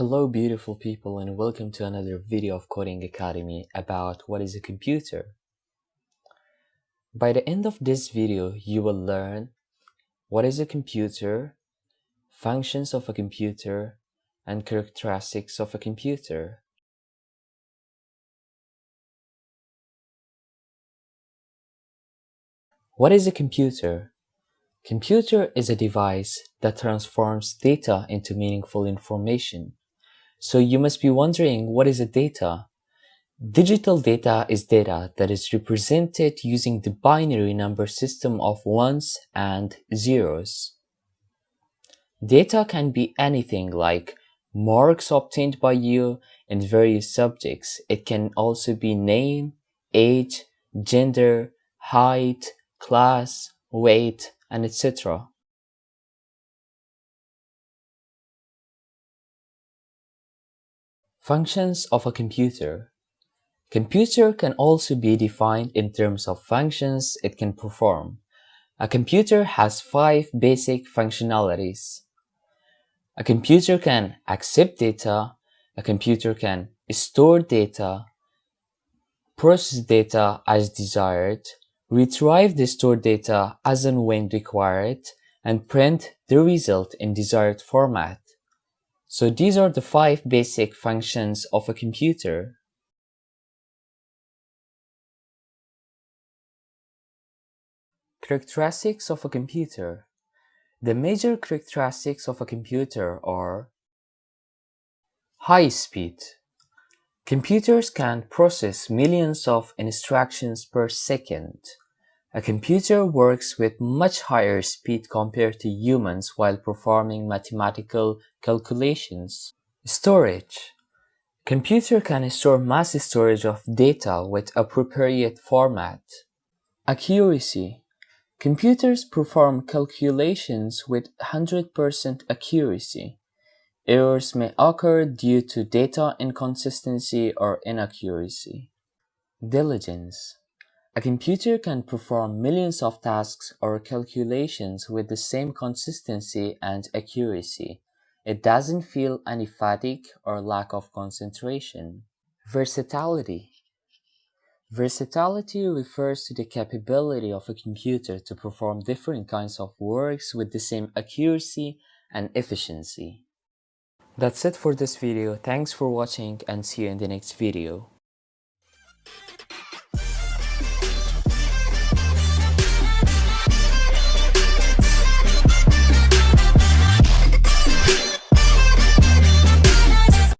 Hello beautiful people and welcome to another video of Coding Academy about what is a computer. By the end of this video, you will learn what is a computer, functions of a computer, and characteristics of a computer. What is a computer? Computer is a device that transforms data into meaningful information. So you must be wondering, what is a data? Digital data is data that is represented using the binary number system of ones and zeros. Data can be anything like marks obtained by you in various subjects. It can also be name, age, gender, height, class, weight, and etc. Functions of a computer. Computer can also be defined in terms of functions it can perform. A computer has 5 basic functionalities. A computer can accept data, a computer can store data, process data as desired, retrieve the stored data as and when required, and print the result in desired format. So these are the 5 basic functions of a computer. Characteristics of a computer. The major characteristics of a computer are high speed. Computers can process millions of instructions per second. A computer works with much higher speed compared to humans while performing mathematical calculations. Storage. Computer can store mass storage of data with appropriate format. Accuracy. Computers perform calculations with 100% accuracy. Errors may occur due to data inconsistency or inaccuracy. Diligence. A computer can perform millions of tasks or calculations with the same consistency and accuracy. It doesn't feel any fatigue or lack of concentration. Versatility. Versatility refers to the capability of a computer to perform different kinds of works with the same accuracy and efficiency. That's it for this video. Thanks for watching and see you in the next video.